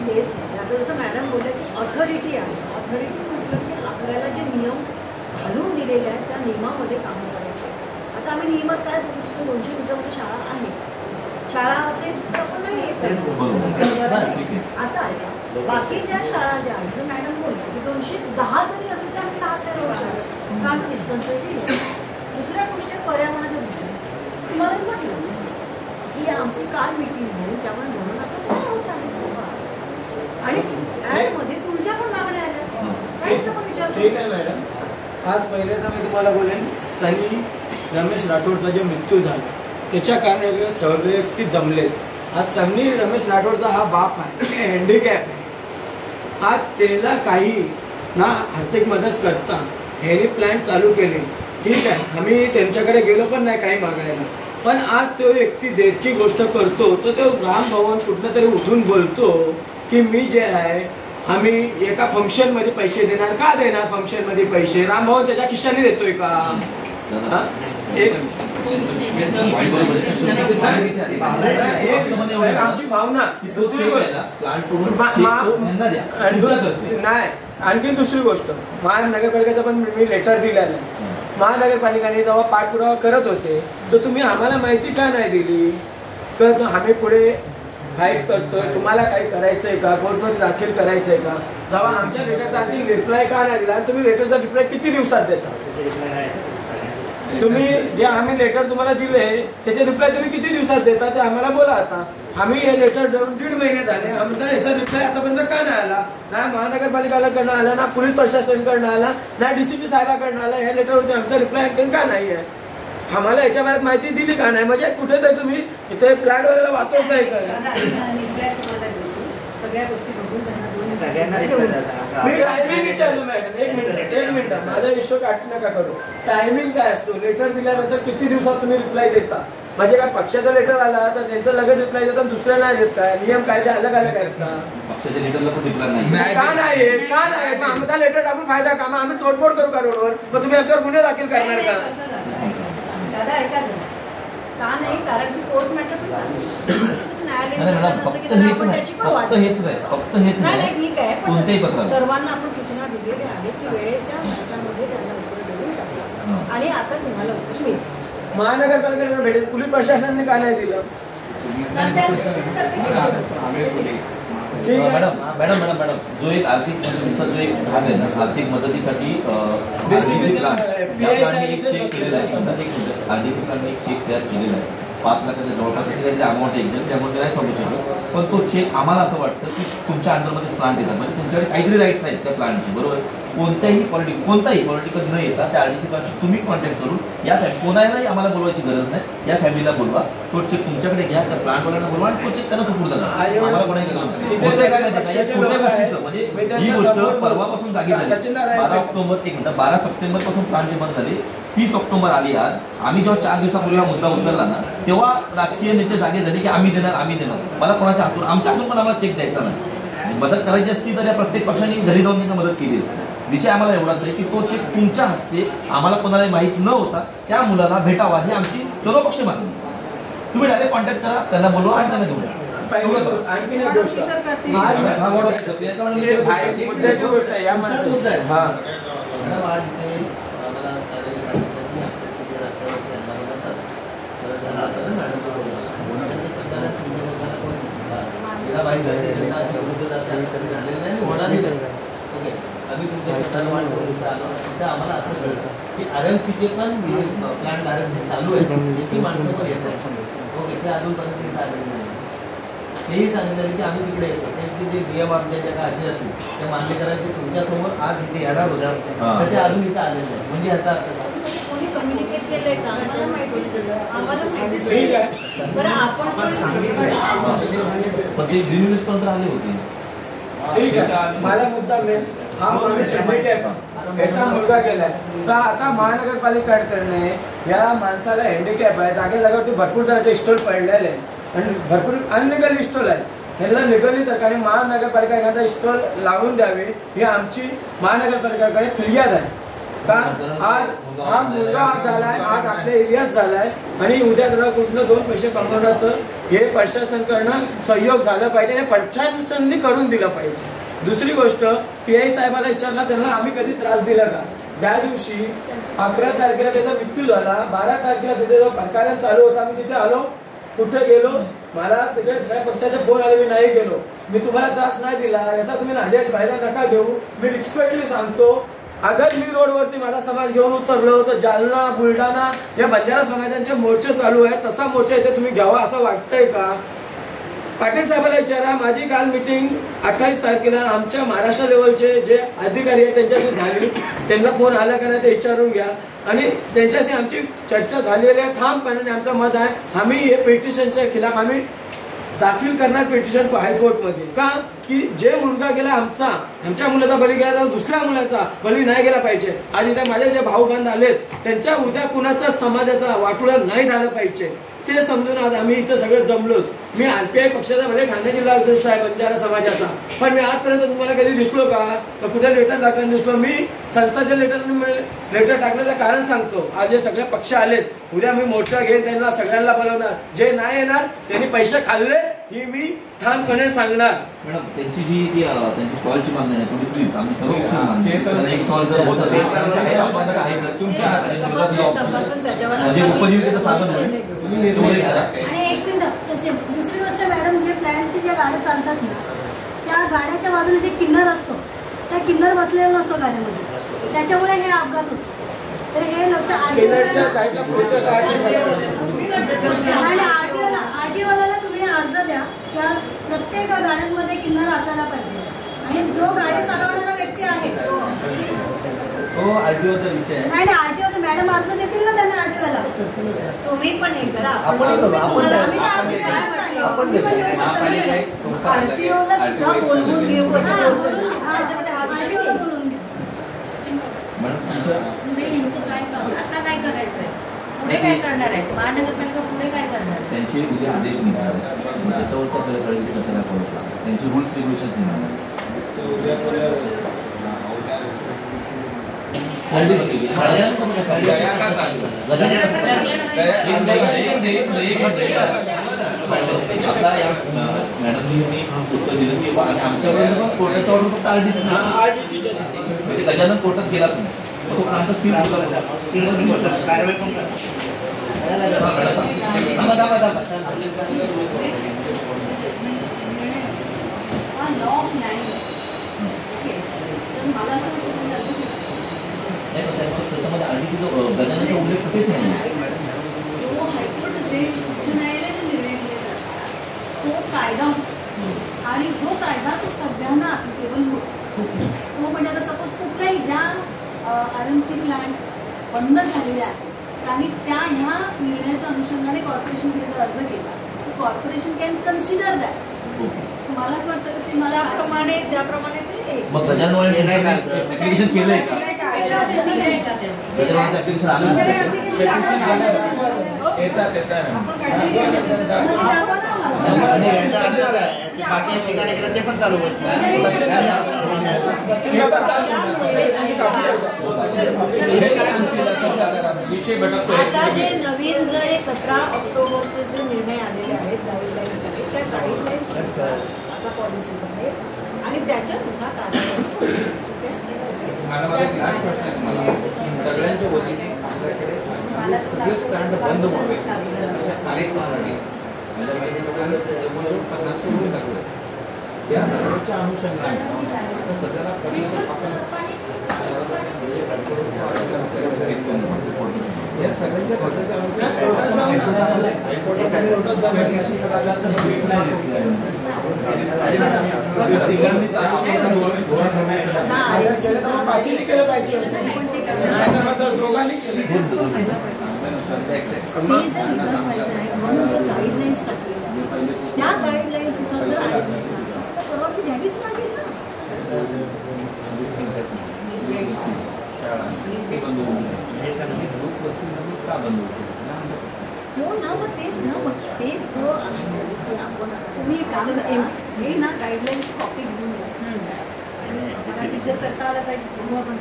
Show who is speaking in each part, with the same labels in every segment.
Speaker 1: Place नाही. आता जसं मॅडम बोलल्या की ऑथॉरिटी आहे. ऑथॉरिटी म्हटलं की आपल्याला जे नियम घालून दिलेले आहेत त्या नियमामध्ये कामं करायचं. आता आम्ही नियमात काय बोलू शकतो, 200 मीटरमध्ये शाळा आहे, शाळा असेल तर आपण नाही येत. आता बाकी ज्या शाळा ज्या आहेत तर मॅडम बोलल्या की 210 जरी असेल तर आम्ही 10 ते रोज शाळा कारण डिस्टन्स आहे. दुसऱ्या गोष्टी पर्यावरणाच्या दृष्टीने तुम्हाला म्हटलं की आमची काल मीटिंग झाली त्यामुळे म्हणून आता होत आहे आणि ॲडमध्ये तुमच्या पण मागण्या आल्या काहीच पण विचार
Speaker 2: ठीक आहे मॅडम. आज पहिले तर मी तुम्हाला बोलेन सनी रमेश राठोडचा जो मृत्यू झाला त्याच्या कारणाने सगळे व्यक्ती जमलेत. आज सनी रमेश राठोडचा हा बाप आहे, हँडिकॅप आहे. आज त्याला काही ना आर्थिक मदत करता ह्याने प्लॅन चालू केले. ठीक आहे, आम्ही त्यांच्याकडे गेलो पण नाही काही मागायला, पण आज तो व्यक्ती देशची गोष्ट करतो तर तो राम भवन कुठलं तरी उठून बोलतो की मी जे आहे आम्ही एका फंक्शन मध्ये पैसे देणार. का देणार फंक्शन मध्ये पैसे? राम भवन त्याच्या खिशाने देतोय का? आमची भावना. दुसरी गोष्ट नाही, आणखी दुसरी गोष्ट महानगरपालिकेचा पण मी लेटर दिलेलं आहे. महानगरपालिकेने जेव्हा पाठपुरावा करत होते तर तुम्ही आम्हाला माहिती का नाही दिली? तर आम्ही पुढे फाईट करतोय, तुम्हाला काही करायचंय का, कोर्टमध्ये दाखल करायचंय का? जेव्हा आमच्या लेटरचा आणखी रिप्लाय का नाही दिला? तुम्ही लेटरचा रिप्लाय किती दिवसात देता? तुम्ही जे आम्ही लेटर तुम्हाला दिले त्याचे रिप्लाय तुम्ही किती दिवसात देता ते आम्हाला बोला. आता आम्ही हे लेटर देऊन 1.5 महिने झाले, आमचा याचा रिप्लाय आतापर्यंत का नाही आला? ना महानगरपालिकाकडनं आला, ना पोलीस प्रशासनाकडनं आला, ना DCP साहेबाकडनं आला. ह्या लेटरवरती आमचा रिप्लाय का नाही आहे? आम्हाला याच्या बाबत माहिती दिली का नाही? म्हणजे कुठे तर तुम्ही इथे प्लॅन वगैरे वाचवताय का? मी टायमिंग विचारलं मॅडम, एक मिनिट माझा इश्यू काट नका करू. टायमिंग काय असतो? लेटर दिल्यानंतर किती दिवसात तुम्ही रिप्लाय देता? म्हणजे काय पक्षाचा लेटर आला तर त्यांचं लगेच रिप्लाय देतात, दुसऱ्या नाही देत काय? नियम कायदे अलग अलग आहेत का?
Speaker 3: पक्षाच्या लेटरला पण रिप्लाय नाही
Speaker 2: का नाही? का नाही? मग आमचा लेटर टाकून फायदा का? मग आम्ही तोडफोड करू का रोडवर? मग तुम्ही आमच्यावर गुन्हे दाखल करणार का?
Speaker 1: दादा ऐका का नाही, कारण की कोर्ट मॅटर पण ठीक आहे, पण सर्वांना आपण सूचना दिलेल्या आहेत की वेळेच्या भाषामध्ये त्यांना उत्तर देऊन टाकलं आणि आता तुम्हाला उत्तर मिळेल.
Speaker 2: महानगरपालिकेला भेटेल, पोलीस प्रशासनाने का नाही दिलं?
Speaker 3: मॅडम मॅडम मॅडम मॅडम जो एक आर्थिक जो एक भाग आहे ना, आर्थिक मदतीसाठी चेक केलेला आहे. RDC एक चेक तयार केलेला आहे 5 लाखाच्या जवळपास. त्याची अमाऊंट एक्झॅक्ट अमाऊंट नाही सांगू शकत, पण तो चेक आम्हाला असं वाटतं की तुमच्या अंडरमध्ये प्लांट येतात, म्हणजे तुमच्याकडे काहीतरी राईट्स आहेत त्या प्लांटची, कोणताही पॉलिटिकल न येता त्या RDC प्लांटशी तुम्ही कॉन्टॅक्ट करून या कोणालाही आम्हाला बोलवायची गरज नाही, या फॅमिलीला बोलवा, तो चेक तुमच्याकडे घ्या, त्या प्लांटवाल्यांना बोलवा आणि तो चेक त्यांना सुपूर्द करा. आम्हाला कोणाही गरज नाही. छोट्या गोष्टीचं म्हणजे ही गोष्ट परवापासून जागी झाली. 12 सप्टेंबर पासून प्लांट जे बंद झाले, 30 ऑक्टोबर आली आज. आम्ही जेव्हा 4 दिवसापूर्वी हा मुद्दा उचलला ना तेव्हा राजकीय नेते जागे झाले की आम्ही देणार. मला कोणाच्या हातून आमच्या हातून पण आम्हाला चेक द्यायचा नाही. मदत करायची असती तर या प्रत्येक पक्षाने घरी जाऊन त्यांना मदत केली असती. विषय आम्हाला एवढाच आहे की तो चेक तुमच्या हस्ते आम्हाला कोणाला माहीत न होता त्या मुलाला भेटावा ही आमची सर्व पक्ष मागणी. तुम्ही डायरेक्ट कॉन्टॅक्ट करा, त्यांना बोलवा आणि त्यांना घेऊन
Speaker 2: आणखी एक गोष्ट मुद्द्याची गोष्ट आहे या माणसाला.
Speaker 4: आम्ही तुमच्या आम्हाला असं कळतं की RMCचे पण प्लॅन चालू आहे ती माणसं पण येतात. ओके, ते अजूनपर्यंत आलेलं नाही. तेही सांगितलं की आम्ही तिकडे येतो, त्यांचे जे नियम आमच्या ज्या काही अटी असतील त्या मान्य करायचे तुमच्यासमोर आज इथे येणार होत्या, तर ते अजून इथं आलेलं आहे. म्हणजे आता
Speaker 1: कोणी कम्युनिकेट केलंय का? आम्हाला माहिती ठीक आहे, बरं आपण
Speaker 3: पण ते ग्रीन न्यूज पर्यंत आले होते.
Speaker 2: ठीक आहे, मला मुद्दा मिळेल. हा माणूस हँडिकॅप, याचा मुलगा गेलाय तर आता महानगरपालिकेकडे या माणसाला हँडिकॅप आहे, जागेवरती भरपूर जणांचे स्टॉल पडलेले आहे आणि भरपूर अनलिगल स्टॉल आहे. यांना लिगली तर काही महानगरपालिका एखादा स्टॉल लावून द्यावे ही आमची महानगरपालिकेकडे फिर्याद आहे. का आज हा मुलगा झालाय, आज आपल्या एरियात झालाय आणि उद्या त्याला कुठलं 2 पैसे कमवण्याचं हे प्रशासनाकडनं सहयोग झाला पाहिजे आणि प्रशासनाने करून दिलं पाहिजे. दुसरी गोष्ट, PI साहेबाला विचारला त्यांना आम्ही कधी त्रास दिला का? ज्या दिवशी 11 तारखेला त्याचा मृत्यू झाला, 12 तारखेला तिथे प्रकरण चालू होता, आम्ही तिथे आलो. कुठे गेलो? मला सगळ्या पक्षाचे फोन आले, मी नाही गेलो. मी तुम्हाला त्रास नाही दिला याचा तुम्ही नाजायज फायदा नका घेऊ. मी रिस्पेक्टली सांगतो, अगर मी रोडवरती माझा समाज घेऊन उतरलो तर जालना, बुलढाणा या बंजारा समाजांचे मोर्चे चालू आहेत, तसा मोर्चा इथे तुम्ही घ्यावा असं वाटतंय का? पाटील साहेबांना विचारा. माझी काल मीटिंग 28 तारखेला आमच्या महाराष्ट्र लेवलचे जे अधिकारी आहेत त्यांच्याशी झाली, त्यांना फोन आला का नाही ते विचारून घ्या. आणि त्यांच्याशी आमची चर्चा झालेली आहे. ठामपणाने आमचं मत आहे, आम्ही हे पिटिशनच्या खिलाफ आम्ही दाखल करणार पिटिशन हायकोर्टमध्ये. का की जे मुलगा गेला आमच्या मुलाचा बळी गेला तर दुसऱ्या मुलाचा बळी नाही गेला पाहिजे. आज इथे माझे जे भाऊबंद आलेत त्यांच्या उद्या कुणाचा समाजाचा वाटोळा नाही झालं पाहिजे ते समजून आज आम्ही इथं सगळं जमलो. मी RPI पक्षाचा भले ठाणे जिल्हा अध्यक्ष आहे बंजारा समाजाचा, पण मी आजपर्यंत तुम्हाला कधी दिसलो का? तर कुठे लेटर टाकताना दिसलो? मी संस्थाच्या लेटर टाकण्याचं कारण सांगतो. आज हे सगळे पक्ष आलेत, उद्या मी मोर्चा घेईन, त्यांना सगळ्यांना बोलवणार. जे नाही येणार त्यांनी पैसे खाल्ले ही मी ठामपणे सांगणार.
Speaker 3: मॅडम त्यांची जी त्यांची स्टॉलची मागणी आहे तुम्ही प्लीज आम्ही सर्व एक स्टॉल जर होत असेल म्हणजे उपजीविकेचं साधन होईल.
Speaker 5: आणि एक मिनिट सचिन, दुसरी गोष्ट मॅडम, जे प्लॅनची ज्या गाड्या चालतात ना त्या गाड्याच्या बाजूला जे किन्नर असतो त्या किन्नर बसलेला नसतो गाड्यामध्ये, त्याच्यामुळे हे अपघात होतो. तर हे लक्ष आरटीओला तुम्ही अर्ज द्या त्या प्रत्येक गाड्यांमध्ये किन्नर असायला पाहिजे. आणि जो गाडी चालवणारा व्यक्ती आहे
Speaker 4: तो आरटीओचा विषय आहे.
Speaker 5: नाही आरटीओचा मॅडम अर्ज देतील ना त्यांना आरटीओला.
Speaker 1: तुम्ही पण हे करा,
Speaker 4: आपण करू, आपण
Speaker 1: आरटीओला सुद्धा बोलवून घेऊ.
Speaker 6: आता काय करायचंय, पुढे काय करणार आहे महानगरपालिका, पुढे काय करणार?
Speaker 3: त्यांचे उद्या आदेश निघाले त्याच्यावर कसायला पडतो. त्यांचे रूल्स रेग्युलेशन निघाले. असा या मॅडमनी उत्तर दिलं की आमच्यापर्यंत पण कोर्टाचा ऑर्डर फक्त RDC म्हणजे गजानन कोर्टात गेलाच नाही. तो आमचा सील कारवाई पण त्याच्यामध्ये RDC गजाननचा उल्लेख कुठेच नाही.
Speaker 6: जो हायकोर्ट उच्च न्यायालयाने निर्णय दिलेला तो कायदा आणि जो कायदा तो सगळ्यांना ॲप्लिकेबल होतो. तो म्हणजे आता सपोज कुठल्याही ज्या RMC प्लांट बंद झालेल्या आहेत आणि त्या ह्या निर्णयाच्या अनुषंगाने कॉर्पोरेशनकडे जर अर्ज केला तर कॉर्पोरेशन कॅन कन्सिडर दॅट. मला असं वाटतं की मला
Speaker 1: त्याप्रमाणे ते
Speaker 3: मग गजानन ऍप्लिकेशन केलंय का? गजाननचं ऍप्लिकेशन आलं
Speaker 4: ते पण चालू
Speaker 1: आता जे नवीन जर 17 ऑक्टोबरचे जे निर्णय आलेले आहेत गाईडलाईन्स आहेत त्या गाईडलाईन्स आता पॉलिसीमध्ये आणि त्याच्यानुसार
Speaker 7: मला माझा एक लास्ट प्रश्न आहे तुम्हाला. सगळ्यांच्या वतीने आपल्याकडे सगळेच प्लांट बंद व्हावे अशा अनेक मागणी माझ्या माहिती लोकांनी जवळजवळ 50 रुपये लागले. त्या सर्वांच्या अनुषंगाने सध्याला कधी आपण या सगळ्यांच्या घटनेच्या
Speaker 1: त्या गाईडलाईन्सनुसार जर परवानगी द्यावीच लागेल ना. हो ना, मग तेच ना, मग तेच तो तुम्ही हे ना गाईडलाईन्स कॉपी घेऊन
Speaker 6: मराठीत जर करता आलं तर बघू आपण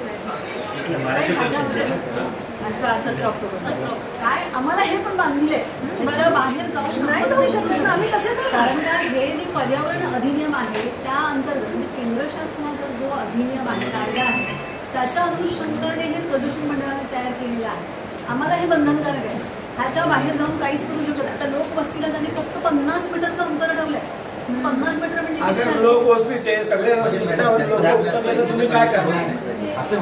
Speaker 6: काय आम्हाला हे पण बांधले त्याच्या बाहेर
Speaker 1: नाही जाऊ शकत ना आम्ही कसे जाणार?
Speaker 6: कारण का हे जे पर्यावरण अधिनियम आहे त्या अंतर्गत म्हणजे केंद्र शासनाचा जो अधिनियम आहे कायदा आहे त्याच्या अनुषंगाने हे प्रदूषण मंडळाने तयार केलेलं आहे. आम्हाला हे बंधनकारक आहे. ह्याच्या बाहेर जाऊन काहीच करू शकत नाही. आता लोकवस्तीला त्यांनी फक्त 50 मीटरचं अंतर ठेवलंय. 50 मीटर म्हणजे
Speaker 2: अगर लोक वस्तीचे सगळे रस्त्यावर लोक उतरले तर तुम्ही काय करणार? आता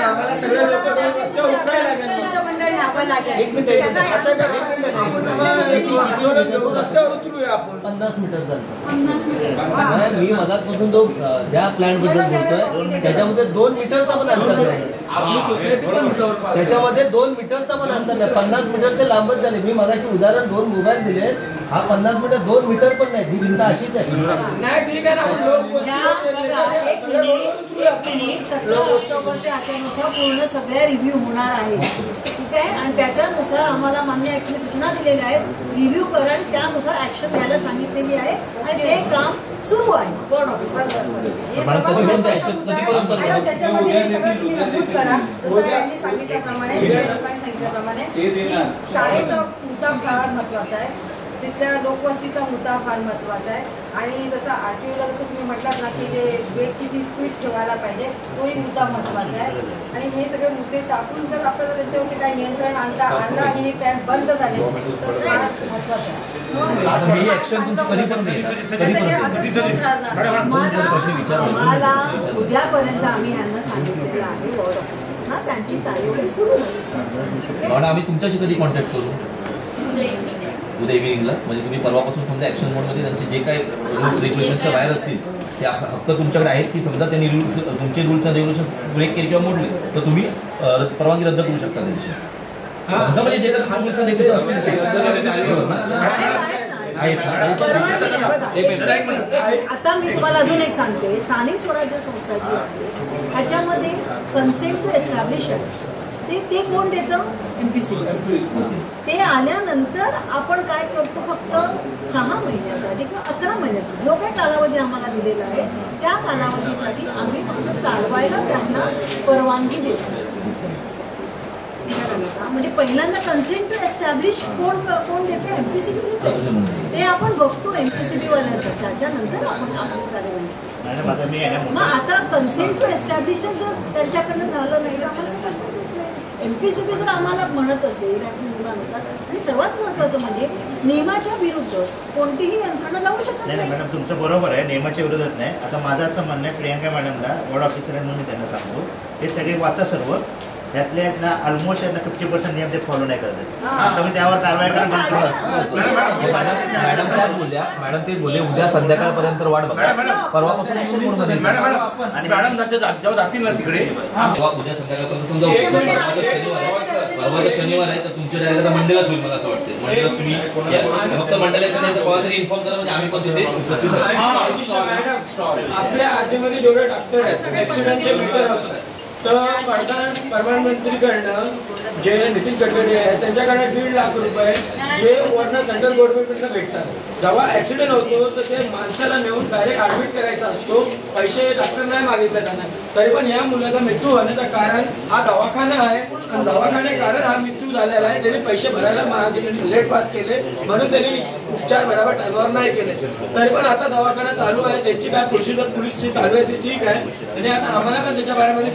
Speaker 2: आम्हाला सगळे लोक रस्त्यावर उतरायला लागेल.
Speaker 5: शिष्टमंडळी आपण लागेल.
Speaker 2: एक मिनिट असं करा, आपण आंदोलन घेऊन रस्त्यावर उतरूया आपण.
Speaker 4: 50 मीटर चालतं.
Speaker 6: 50 मीटर
Speaker 4: मी मधातपासून तो ज्या प्लॅन बद्दल बोलतोय त्याच्यामध्ये 2 मीटरचा पण अंतर नाही. आपली सोसायटी पण त्याच्यामध्ये 2 मीटरचा पण अंतर नाही. 50 मीटरचे लांबच झाले. मी मगाशी उदाहरण 2 मोबाईल दिले. हा 50 मीटर 2 मीटर पण नाही. ही भिंत अशीच आहे.
Speaker 2: नाही ठीक आहे ना, आपण लोक वस्तीवर सगळ्या रोडवर उतरूया आपण.
Speaker 1: 17 ऑक्टोबरच्या आठवड्यानुसार पूर्ण सगळ्या रिव्ह्यू होणार आहे. ठीक आहे, आणि त्याच्यानुसार आम्हाला मान्य आयुक्तांनी सूचना दिलेल्या आहेत. रिव्ह्यू करा आणि त्यानुसार ऍक्शन घ्यायला सांगितलेली आहे आणि ते काम सुरू आहे बोर्ड ऑफिसर.
Speaker 5: त्याच्यामध्ये हे सगळं तुम्ही नमूद करा. जसं यांनी सांगितल्याप्रमाणे लोकांनी सांगितल्याप्रमाणे की शाळेचा मुद्दा फार महत्वाचा आहे. तिथल्या लोकवस्तीचा मुद्दा फार महत्त्वाचा आहे. आणि जसं RTOला जसं तुम्ही म्हटलात ना की ते वेग किती स्पीड ठेवायला पाहिजे तोही मुद्दा महत्त्वाचा आहे. आणि हे सगळे मुद्दे टाकून जर आपल्याला त्याच्यावरती काही नियंत्रण आणता आलं आणि हे प्लॅन बंद झाले तर फार महत्त्वाचं आहे.
Speaker 1: आम्हाला उद्यापर्यंत आम्ही यांना सांगितलेलं आहे बोर्ड ऑफिसर्सना त्यांची कार्यवाही सुरू झाली.
Speaker 3: आम्ही तुमच्याशी कधी कॉन्टॅक्ट करू? उद्या इव्हिनिंगला. म्हणजे तुम्ही परवापासून समजा ॲक्शन मोडमध्ये त्यांचे जे काही रूल्स रेग्युलेशनच्या बाहेर असतील ते हक्क तुमच्याकडे आहेत की समजा त्यांनी तुमचे रूल्स अँड रेग्युलेशन ब्रेक केले किंवा मोडले तर तुम्ही परवानगी रद्द करू शकता त्यांची. समजा म्हणजे जे काही रूल्स अँड रेग्युलेशन
Speaker 1: आता मी तुम्हाला अजून एक सांगते. स्थानिक स्वराज्य संस्था जी आहे ह्याच्यामध्ये कन्सेंट टू एस्टॅब्लिश ते कोण देतं? MPC. ते आल्यानंतर आपण काय करतो फक्त 6 महिन्यासाठी किंवा 11 महिन्यासाठी जो काही कालावधी आम्हाला दिलेला आहे त्या कालावधीसाठी आम्ही फक्त चालवायला त्यांना परवानगी देतो. म्हणजे पहिल्यांदा कन्सेंट टू एस्टॅब्लिश कोण देते? MPCB देते. ते आपण बघतो MPCB वाल्यांचं. त्याच्यानंतर आपण कार्यवाही. मग आता कन्सेंट टू एस्टॅब्लिश जर त्यांच्याकडनं झालं नाही तर आम्हाला MPCB जर आम्हाला म्हणत असेल नियमानुसार आणि सर्वात महत्त्वाचं म्हणजे नियमाच्या विरुद्ध कोणतीही यंत्रणा लावू शकत नाही.
Speaker 8: मॅडम तुमचं बरोबर आहे, नियमाच्या विरोधात नाही. आता माझं असं म्हणणं आहे प्रियांका मॅडमला बोर्ड ऑफिसर म्हणून मी त्यांना सांगतो ते सगळे वाचा सर्व त्यातल्या ऑलमोस्ट यांना 50% नियम ते फॉलो नाही करतात. तुम्ही त्यावर कारवाई करा.
Speaker 3: मॅडम तेच बोलले उद्या संध्याकाळपर्यंत वाट बघा. परवापासून ऍक्शन मोडमध्ये
Speaker 8: आणि मॅडम जेव्हा जातील ना तिकडे
Speaker 3: तेव्हा उद्या संध्याकाळपर्यंत समजा परवा शनिवार आहे तर तुमच्या डायरेक्ट मंडेलाच होईल मला असं वाटतं. मंडेला तुम्ही फक्त मंडेला कोणातरी इन्फॉर्म करा म्हणजे आम्ही पण तिथे उपस्थित राहू.
Speaker 2: आपल्या आधीमध्ये जेवढे डॉक्टर ऍक्सिडेंटचे मीटर तर प्रधानमंत्रीकडनं जे नितीन गडकरी आहे त्यांच्याकडे 1.5 लाख रुपये जे वरनं सेंट्रल गव्हर्नमेंटला भेटतात. जेव्हा ऍक्सिडेंट होतो तर ते माणसाला नेऊन डायरेक्ट ऍडमिट करायचा असतो. पैसे डॉक्टर नाही मागितले त्यांना. तरी पण या मुलाचा मृत्यू होण्याचं कारण हा दवाखाना आहे आणि दवाखाने कारण हा मृत्यू झालेला आहे. त्यांनी पैसे भरायला मागितले, लेट पास केले म्हणून त्यांनी उपचार बरोबर टायमावर नाही केले. तरी पण आता दवाखाना चालू आहे. त्यांची काय प्रोसिजर पोलिसची चालू आहे ती ठीक आहे आणि आता आम्हाला पण त्याच्या बारेमध्ये